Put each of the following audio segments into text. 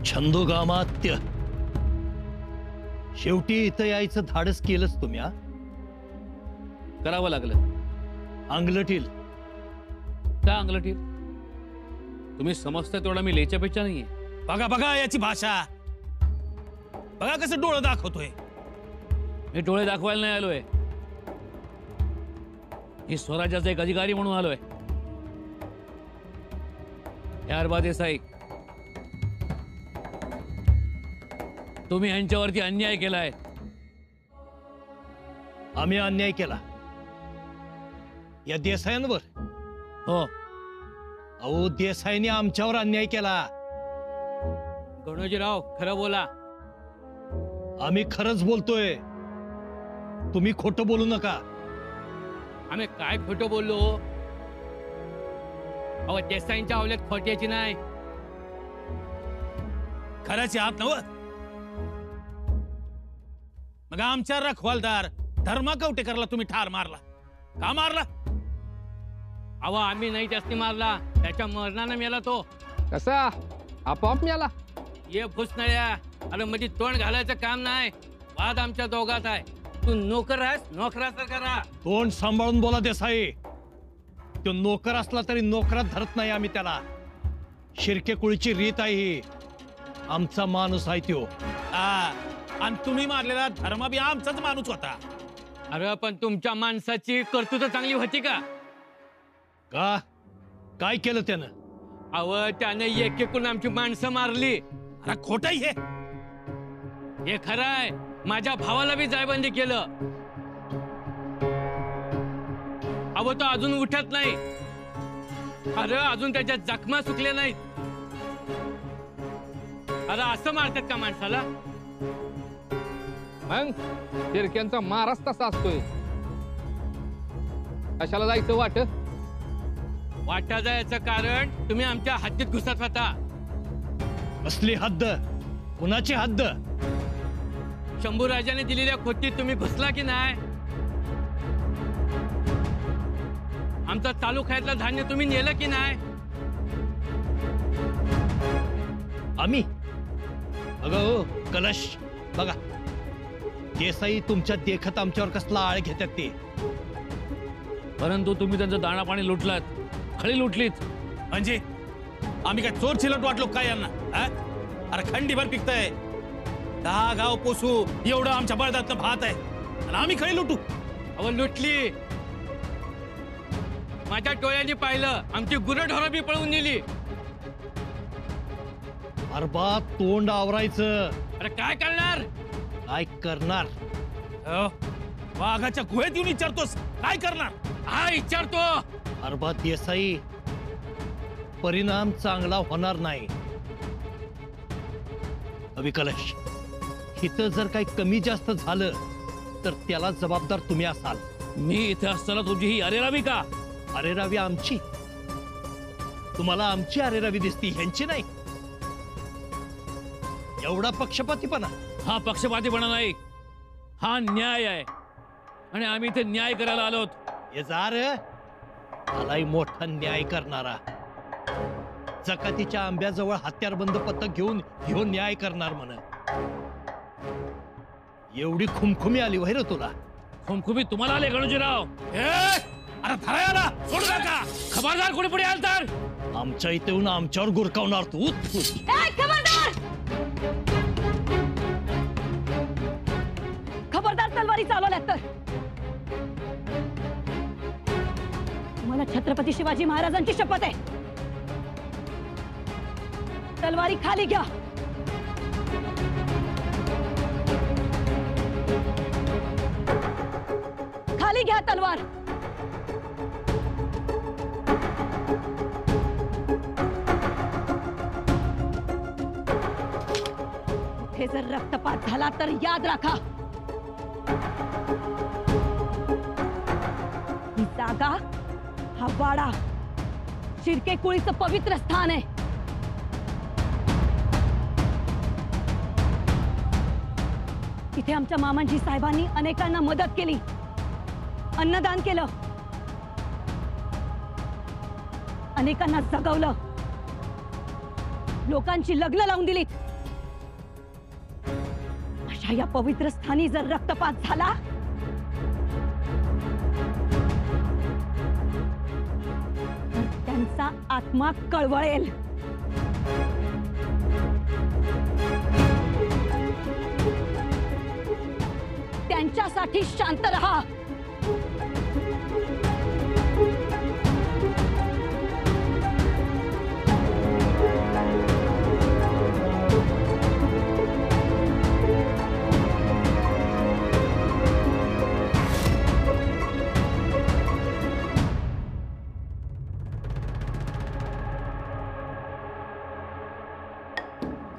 छंदोगामात्य शेवटी इथं यायचं धाडस केलंच तुम्ही. करावं लागलं. अंगलटील का अंगलटील? तुम्ही समजता तेवढा मी लेच्यापेक्षा नाहीये. बघा बघा याची भाषा बघा कसं डोळं दाखवतोय. मी डोळे दाखवायला नाही आलोय. मी स्वराज्याचा एक अधिकारी म्हणून आलोय. यार बा देसाई, तुम्ही यांच्यावरती अन्याय केलाय. आम्ही अन्याय केला या देसायांवर? हो. अहो, देसाईने आमच्यावर अन्याय केला. गणोजीराव, खरं बोला. आम्ही खरंच बोलतोय. तुम्ही खोटं बोलू नका. आम्ही काय खोटं बोललो? अहो, देसाईंच्या अवल्यात खोट्याची नाही, खऱ्याची आत नव. मग आमच्या रखवालदार धर्मा कवटेकरला तुम्ही ठार मारला का? मारला? अहो, आम्ही नाही जास्ती मारला, त्याच्या मरणानं मेला तो. कसा आपोआप मिळाला? ये फुसनळ्या, अरे म्हणजे तोंड घालायचं काम नाही. वाद आमच्या दोघात आहे. तू नोकर आहेस, नोकरासारखा राहा. तोंड सांभाळून बोला देसाई. तो नोकर असला तरी नोकरात धरत नाही आम्ही त्याला. शिर्के कुळीची रीत आहे ही. आमचा माणूस आहे तो. आणि तुम्ही मारलेला धर्मा बी आमचाच माणूस होता. अरे पण तुमच्या माणसाची कर्तृत्व चांगली होती का? का? काय केलं त्यानं? अव, त्याने एक एकूण आमची माणसं मारली. अरे खोट हे. हे खरं आहे. माझ्या भावाला बी जायबंदी केलं. अव, तो अजून उठत नाही. अरे अजून त्याच्या जखमा सुकल्या नाहीत. अरे असं मारतात का माणसाला? मग शिर्क्यांचा माराच तसा असतोय. कशाला जायचं वाट? वाटा जायचं कारण तुम्ही आमच्या हद्दीत घुसत होता. असली हद्द? कुणाची हद्द? शंभूराजाने दिलेल्या खोतीत तुम्ही घुसला की नाही? आमचा चालू खायतलं धान्य तुम्ही नेलं की नाही? आम्ही? बघा हो कलश, बघा देसाई तुमच्या देखत आमच्यावर कसला आळ घेतात ते. परंतु तुम्ही त्यांचं दाणा पाणी लुटलात, खळी लुटलीत. म्हणजे आम्ही काय चोर चिलट वाटलो काय यांना? अरे खंडीभर पिकतय. 10 गाव पोसू एवढं आमच्या बळदातलं भात आहे आणि आम्ही खळी लुटू? अव, लुटली. माझ्या डोळ्यांनी पाहिलं. आमची गुरंढोरं बी पळून नेली. अरबा तोंड आवरायचं. अरे काय करणार? काय करणार? वाघाच्या गुहेत येऊन विचारतोस काय करणार? हा विचारतो. अरबा देसाई, परिणाम चांगला होणार नाही. अविकलश, इथं जर काही कमी जास्त झालं तर त्याला जबाबदार तुम्ही असाल. मी इथे असताना तुमची ही अरेरावी का? अरेरावी आमची? तुम्हाला आमची अरेरावी दिसती, ह्यांची नाही? एवढा पक्षपातीपणा? हा पक्षपातीपणा नाही, हा न्याय आहे. आणि आम्ही इथे न्याय करायला आलोत. हे जार आलाय मोठा न्याय करणारा. जकातीच्या आंब्याजवळ हत्यारबंद पथक घेऊन न्याय करणार म्हण. एवढी खुमखुमी आली वय रे तुला? खुमखुमी तुम्हाला आले गणोजीराव? अरे धरायला सोडू नका. खबरदार कोणी पुढे आल तर आमच्या इथे येऊन आमच्यावर गुरकावणार तू. खबरदार तलवारी चालवल्यात तर तुम्हाला छत्रपती शिवाजी महाराजांची शपथ आहे. तलवारी खाली घ्या. खाली घ्या तलवार. इथे जर रक्तपात झाला तर याद राखा, ही जागा, हा वाडा शिर्के कुळीचं पवित्र स्थान आहे. इथे आमच्या मामांजी साहेबांनी अनेकांना मदत केली, अन्नदान केलं, अनेकांना जगवलं, लोकांची लग्न लावून दिलीत. माझ्या या पवित्र स्थानी जर रक्तपात झाला तर त्यांचा आत्मा कळवळेल. त्यांच्यासाठी शांत रहा.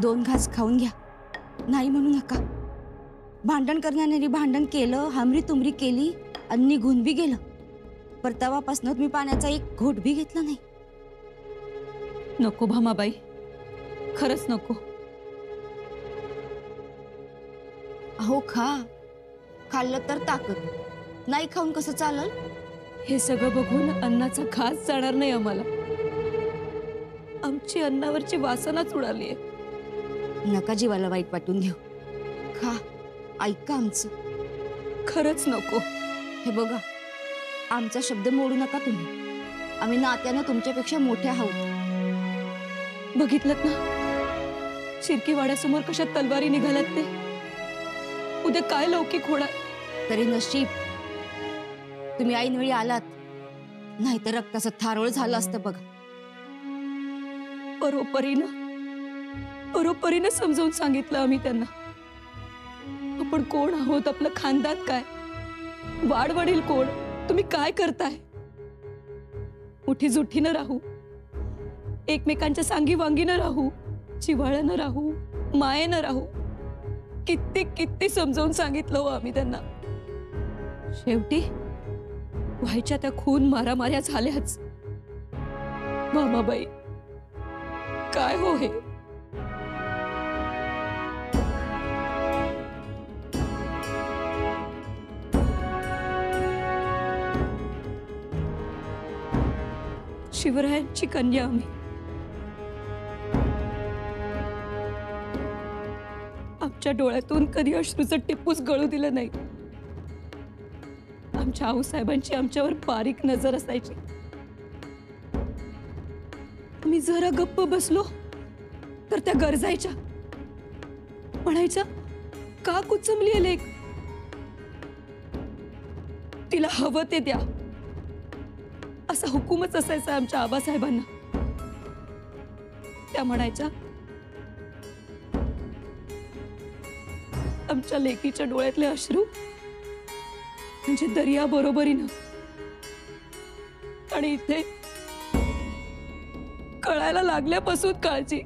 दोन घास खाऊन घ्या, नाही म्हणू नका. भांडण करणाऱ्यांनी भांडण केलं, हमरी तुमरी केली आणि निघून बी गेलं. परतावापासून मी पाण्याचा एक घोट बी घेतला नाही. नको भामाबाई, खरंच नको. अहो खा, खाल्लं तर ताकद, नाही खाऊन कसं चालल? हे सगळं बघून अन्नाचा घास जाणार नाही आम्हाला. आमची अन्नावरची वासनाच उडालीये. नका जीवाला वाईट वाटून घेऊ. खा, ऐका आमचं. खरंच नको. हे बघा, आमचा शब्द मोडू नका तुम्ही. आम्ही नात्यानं तुमच्यापेक्षा मोठे आहोत. बघितलं ना, शिर्कीवाड्यासमोर कशा तलवारी निघाल्यात ते. उद्या काय लौकिक होणार. तरी नशीब तुम्ही ऐनवेळी आलात, नाहीतर रक्ताचं थारोळ झालं असतं बघा. बरोबरीनं समजावून सांगितलं आम्ही त्यांना. आपण कोण आहोत, आपलं खानदान काय, वाडवडील कोण, तुम्ही काय करताय. मुठीजुठीनं राहू, एकमेकांच्या सांगी वांगीनं राहू, जिव्हाळ्यानं राहू, मायेनं राहू. किती समजावून सांगितलं हो आम्ही त्यांना. शेवटी व्हायच्या त्या खून मारामाऱ्या झाल्याच. मामाबाई, काय हो हे. शिवरायांची कन्या आम्ही. आमच्या डोळ्यातून कधी अश्रूचं टिपूस गळू दिलं नाही. आमच्या आऊसाहेबांची आमच्यावर बारीक नजर असायची. आम्ही जरा गप्प बसलो तर त्या गरजायच्या, म्हणायच्या का कुचमली लेक, तिला हवं ते द्या, असा हुकूमच असायचा आमच्या आबासाहेबांना. त्या म्हणायच्या आमच्या लेकीच्या डोळ्यातले अश्रू म्हणजे दर्या बरोबरीनं. आणि इथे कळायला लागल्यापासून काळजी,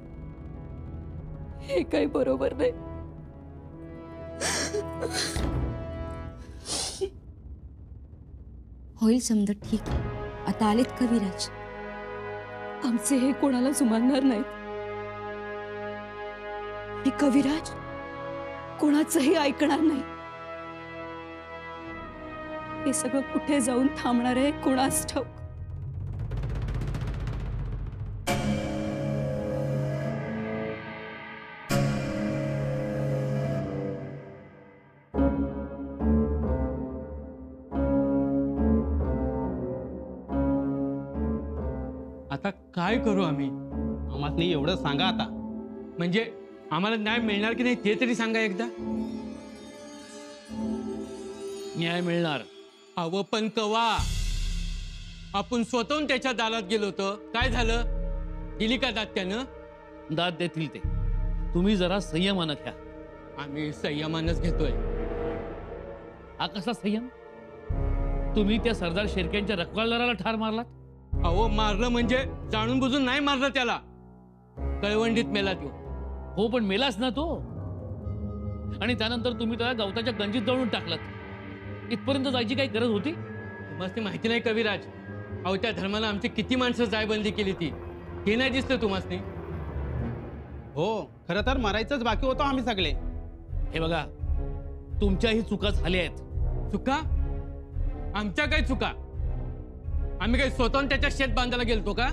हे काही बरोबर नाही. होईल समजा, ठीक आहे. आता आलेत कविराज. आमचे हे कोणाला जुमानणार नाहीत. हे कविराज कोणाचंही ऐकणार नाही. हे सगळं कुठे जाऊन थांबणार आहे कोणास ठाऊक. आता काय करू आम्ही? आम्हाला एवढं सांगा आता. म्हणजे आम्हाला न्याय मिळणार की नाही ते तरी सांगा एकदा. न्याय मिळणार. अव पण कवा? आपण स्वतःहून त्याच्या दारात गेलो होतो, काय झालं? दिली का दाद त्यानं? दाद देतील ते. तुम्ही जरा संयमानं घ्या. आम्ही संयमानच घेतोय. हा कसा संयम? तुम्ही त्या सरदार शेरक्यांच्या रखवालदाराला ठार मारलात. अहो मारलं म्हणजे जाणून बुजून नाही मारलं त्याला. कळवंडीत मेला तो. हो पण मेलाच ना तो. आणि त्यानंतर तुम्ही त्याला गवताच्या गंजीत जळून टाकलात. इथपर्यंत जायची काही गरज होती? तुम्हाला माहिती नाही कविराज, अहो त्या धर्माला आमची किती माणसं जायबंदी केली ती, हे नाही दिसतं तुम्हाला? हो, खरं तर मरायचंच बाकी होतो आम्ही सगळे. हे बघा, तुमच्याही चुका झाल्या आहेत. चुका? आमच्या काय चुका? आम्ही काही स्वतःहून त्याच्या शेत बांधायला गेलतो का?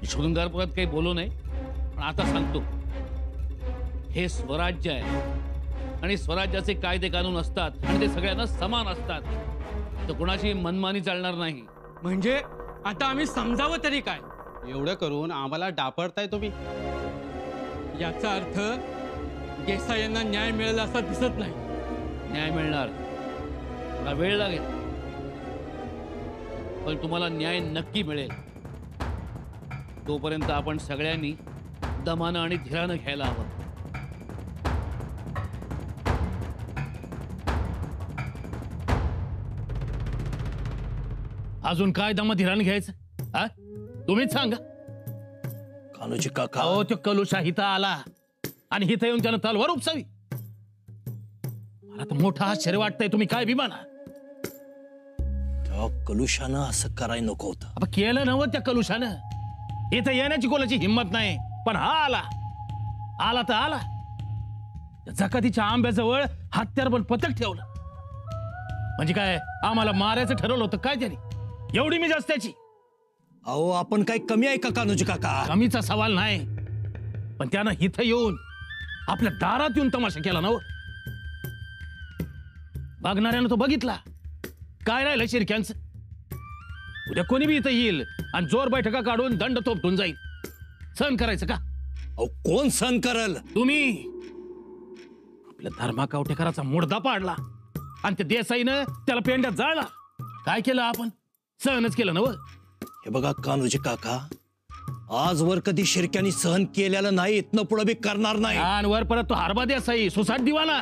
शृंगारपुरात काही बोलू नये, पण आता सांगतो, हे स्वराज्य आहे आणि स्वराज्याचे कायदे कानून असतात आणि ते सगळ्यांना समान असतात. तर कुणाची मनमानी चालणार नाही. म्हणजे आता आम्ही समजावं तरी काय? एवढं करून आम्हाला डापडताय तुम्ही. याचा अर्थ देसाई यांना न्याय मिळेल असं दिसत नाही. न्याय मिळणार, थोडा वेळ लागेल, पण तुम्हाला न्याय नक्की मिळेल. तोपर्यंत आपण सगळ्यांनी दमानं आणि धीरानं घ्यायला हवं. अजून काय धीरानं घ्यायचं? हा, तुम्हीच सांगा. कान्होजी काका, अहो, तो कलुशा हिथं आला आणि हिथं येऊन त्यानं तलवार उपसावी. मला तर मोठा आश्चर्य वाटतंय. तुम्ही काय विमाना त्या कलुशानं असं करायला नको होतं. अब केलं नव्हतं त्या कलुशानं. इथं येण्याची कोणाची हिंमत नाही, पण हा आला. आला तर आला. जकातीच्या आंब्याजवळ हत्यार पण पथक ठेवलं. म्हणजे काय, आम्हाला मारायचं ठरवलं होतं काय त्याने? एवढी मी जास्त त्याची. अहो, आपण काय कमी आहे का कान्होजी काका? कमीचा सवाल नाही, पण त्यानं इथं येऊन आपल्या दारात येऊन तमाशा केला ना. बघणाऱ्यानं तो बघितला. काय राहिलं शिरक्यांचं? उद्या कोणी बी इथं येईल आणि जोर बैठका काढून दंड तोपटून जाईल. सहन करायचं का? अहो, कोण सहन करल? तुम्ही. आपल्या धर्मा कावटेकराचा मुडदा पाडला आणि त्या देसाईनं त्याला पेंड्यात जाळला. काय केलं आपण? सहनच केलं ना. हे बघा कान्होजी काका, आजवर कधी शिर्क्यांनी सहन केलेलं नाही, इथनं पुढे बी करणार नाही. आणि वर परत तो हरबा देसाई सुसाट दिवाना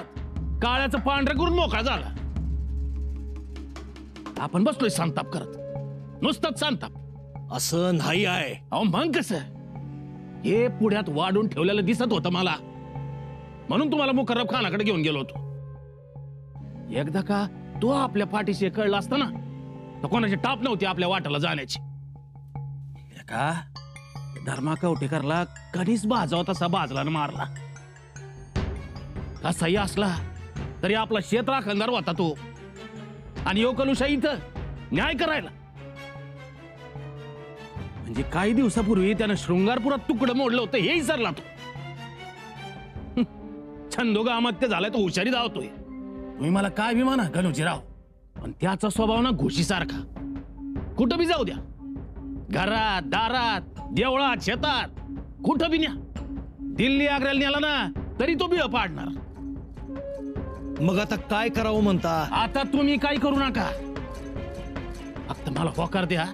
काळ्याचं पांढरं करून मोकळा झाला. आपण बसलोय संताप करत, नुसतंच संताप. असं नाही आहे. अहो, मग कसं? हे पुढ्यात वाढून ठेवलेलं दिसत होतं मला, म्हणून तुम्हाला मुकर्रब खानाकडे घेऊन गेलो होतो. एकदा का तो आपल्या पाठीशी कळला असता ना, तर कोणाची टाप नव्हती आपल्या वाटाला जाण्याची. का धर्मा कवटेकरला कधीच बाजावा तसा बाजला आणि मारला. कसाही असला तरी आपला शेत राखणदार होता तो. आणि यो कलुशा इथं न्याय करायला. म्हणजे काही दिवसापूर्वी त्यानं शृंगारपुरात तुकडं मोडलं होतं हे विसरला तो. छंदोगामात्य झालाय तो हुशारी धावतोय. तुम्ही मला काय विमाना गणोजीराव, पण त्याचा स्वभाव ना घुशीसारखा. कुठं बी जाऊ द्या, घरात दारात देवळात शेतात कुठं बी न्या. दिल्ली आग्र्याला न्याला ना तरी तो बिळ पाडणार. मग आता काय करावं म्हणता? आता तुम्ही काही करू नका, फक्त मला होकार द्या.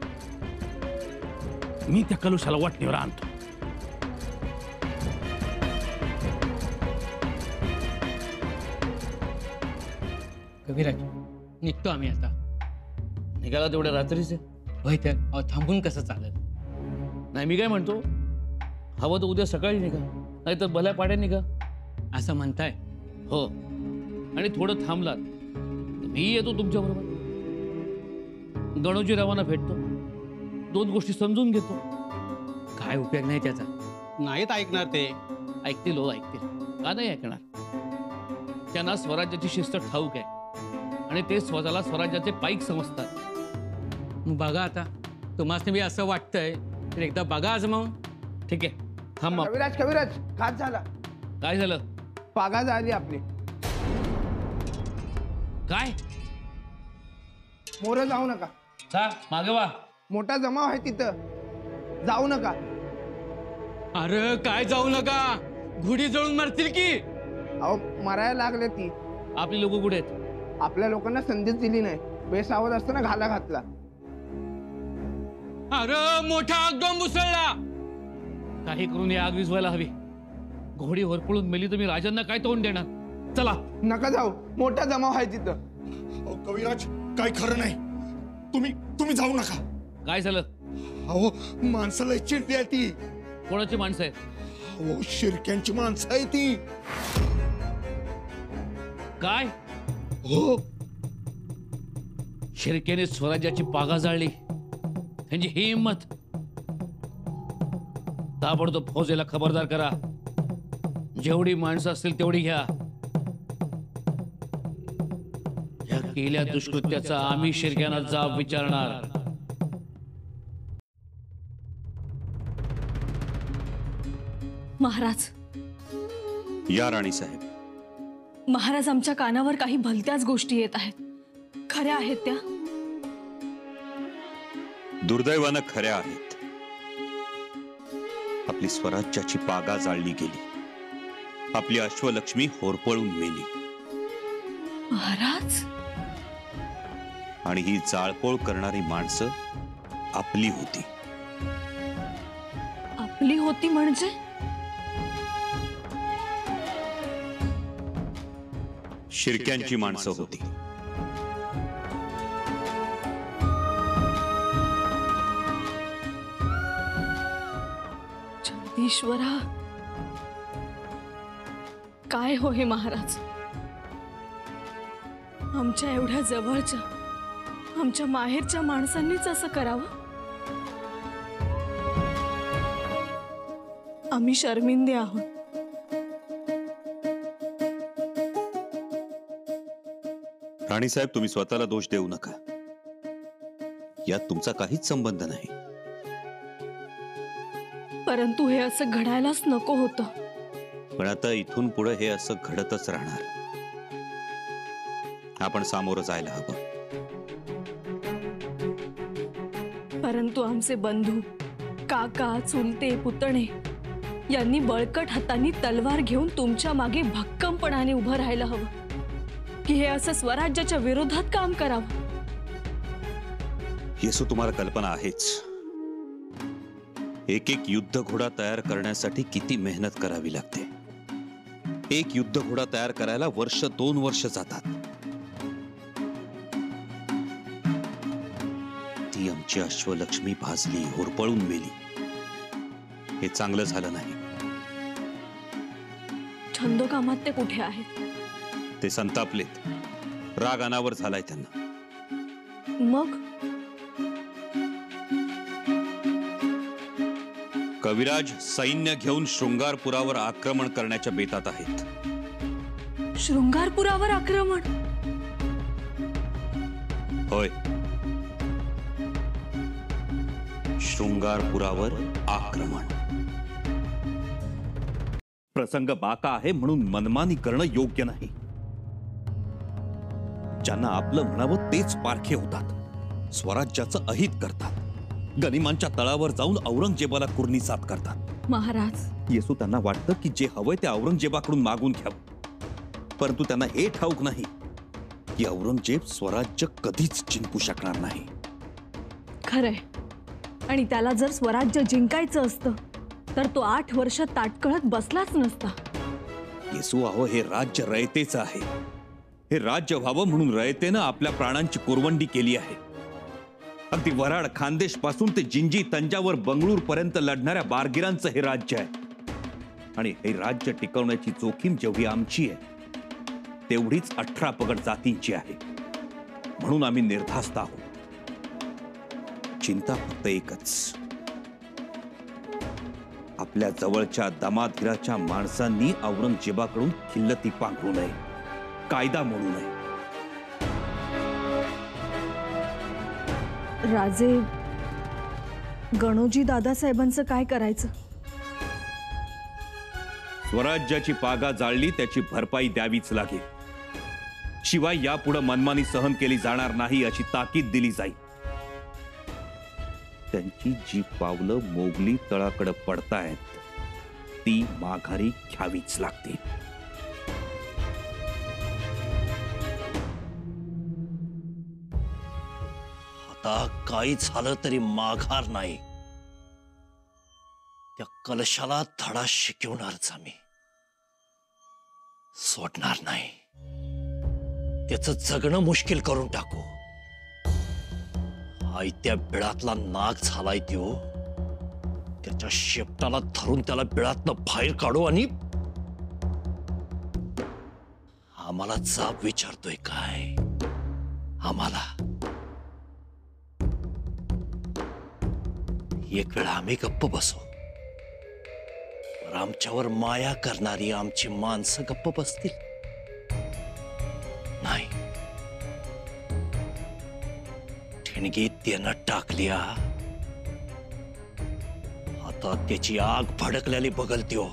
मी त्या कलुशाला वाटणीवर आणतो. कविराज, निघतो आम्ही आता. निघाला तेवढ्या रात्रीचे? होय तर. अहो, थांबून कसं चालत? नाही, मी काय म्हणतो, हवं तर उद्या सकाळी निघा, नाही तर भल्या पाड्या निघा. असं म्हणताय? हो, आणि थोडं थांबलात मी येतो तुमच्या बरोबर. गणोजीरावांना भेटतो, 2 गोष्टी समजून घेतो. काय उपयोग नाही त्याचा. नाहीत ऐकणार ते. ऐकतील हो, ऐकतील. का नाही ऐकणार? त्यांना स्वराज्याची शिस्त ठाऊक आहे आणि ते स्वतःला स्वराज्याचे पाईक समजतात. मग बघा आता, तुम्हाला बी असं वाटतंय तर एकदा बघा आजमावून. ठीक आहे, थांबा. कविराज खात झाला. काय झालं? पागा झाली आपली. काय? मोरं जाऊ नका. का मागे वा? मोठा जमाव आहे तिथं, जाऊ नका. अरे काय जाऊ नका, घुडी जळून मरतील की. अहो, मरायला लागले ती. आपली लोक कुठे आहेत? आपल्या लोकांना संधीच दिली नाही. बेसावध असताना घाला घातला. अरे मोठा आगडोंब उसळला. काही करून या आग विझवायला हवी. घोडी होरपळून मेली तर मी राजांना काय तोंड देणार? चला. नका जाऊ, मोठा जमाव आहे तिथं. अहो कविराज, काय खरं नाही. तुम्ही जाऊ नका. काय झालं? अहो, माणसाला चिडली आहे ती. कोणाची माणसं आहेत? अहो, शिर्क्यांची माणसं आहे ती. काय? हो, शिर्क्याने स्वराज्याची पागा जाळली, त्यांची ही हिंमत. ताबडतोब फौजेला खबरदार करा. जेवढी माणसं असतील तेवढी घ्या. या केल्या दुष्कृत्याचा आम्ही शिर्क्यांना जाब विचारणार. महाराज, या राणी साहेब, महाराज, आमच्या कानावर काही भलत्याच गोष्टी येत आहेत. खऱ्या आहेत त्या? दुर्दैवानं खऱ्या आहेत. आपली स्वराज्याची पागा जाळली गेली. आपली अश्वलक्ष्मी होरपळून मेली. महाराज, आणि ही जाळपोळ करणारी माणसं आपली होती. आपली होती म्हणजे? शिर्क्यांची माणसं होती. ईश्वरा, काय हो हे महाराज? आमच्या एवढ्या जवळच्या, आमच्या माहेरच्या माणसांनीच असं करावं? आम्ही शर्मिंदे आहोत. राणीसाहेब, तुम्ही स्वतःला दोष देऊ नका. यात तुमचा काहीच संबंध नाही. परंतु हे असं घडायलाच नको होतं. पण आता इथून पुढे हे असं घडतच राहणार. आपण सामोरं जायला हवं. परंतु आमचे बंधू, काका, चुलते, पुतणे यांनी बळकट हातांनी तलवार घेऊन तुमच्या मागे भक्कमपणाने उभं राहायला हवं की हे असं स्वराज्याच्या विरोधात काम करावं. येसू, तुम्हाला कल्पना आहेच. एक एक युद्ध घोडा तयार करण्यासाठी किती मेहनत करावी लागते. एक युद्ध घोडा तयार करायला वर्ष 2 वर्ष जातात. ती आमची अश्वलक्ष्मी भाजली, होरपळून मेली. हे चांगलं झालं नाही. छंदोकामात ते कुठे आहेत? ते संतापलेत. राग अनावर झालाय त्यांना. मग कविराज सैन्य घेऊन शृंगारपुरावर आक्रमण करण्याच्या बेतात आहेत. शृंगारपुरावर आक्रमण? होय, शृंगारपुरावर आक्रमण. प्रसंग बाका आहे म्हणून मनमानी करणं योग्य नाही. ज्यांना आपलं म्हणावं तेच पारखे होतात. स्वराज्याचं अहित करतात. गनिमांच्या तळावर जाऊन औरंगजेबाला कुर्निसात करतात. महाराज, येसू, त्यांना वाटतं की जे हवंय ते औरंगजेबाकडून मागून घ्यावं. परंतु त्यांना हे ठाऊक नाही की औरंगजेब स्वराज्य कधीच जिंकू शकणार नाही. खरंय. आणि त्याला जर स्वराज्य जिंकायचं असतं तर तो 8 वर्ष ताटकळत बसलाच नसता. येसू, अहो, हे राज्य रयतेचं आहे. हे राज्य व्हावं म्हणून रयतेनं आपल्या प्राणांची कुरवंडी केली आहे. अगदी वराड खानदेश पासून ते जिंजी, तंजावर, बंगळूर पर्यंत लढणाऱ्या बारगिरांचं हे राज्य आहे. आणि हे राज्य टिकवण्याची जोखीम जेवढी आमची आहे तेवढीच 18 पगड जातींची आहे. म्हणून आम्ही निर्धास्त आहोत. चिंता फक्त एकच, आपल्या जवळच्या दमाधीराच्या माणसांनी औरंगजेबाकडून खिल्लती पांघरू नये, कायदा मोडू नये. राजे, गणोजी दादासाहेबांचं काय करायचं? स्वराज्याची पागा जाळली, त्याची भरपाई द्यावीच लागेल. शिवाय यापुढे मनमानी सहन केली जाणार नाही अशी ताकीद दिली जाईल. त्यांची जी पावलं मोगली तळाकडे पडतायत ती माघारी घ्यावीच लागतील. आता काही झालं तरी माघार नाही. त्या कलशाला धडा शिकवणारच आम्ही. सोडणार नाही. त्याचं जगणं मुश्किल करून टाकू. आयत्या बिळातला नाग झालाय त्यो. त्याच्या शेपटाला धरून त्याला बिळातनं बाहेर काढू आणि आम्हाला जाब विचारतोय काय? आम्हाला एक वेळा आम्ही गप्प बसू. आमच्यावर माया करणारी आमची माणसं गप्प बसतील नाही. ठिणगीत त्यानं टाकल्या. आता त्याची आग भडकलेली बघल त्यो.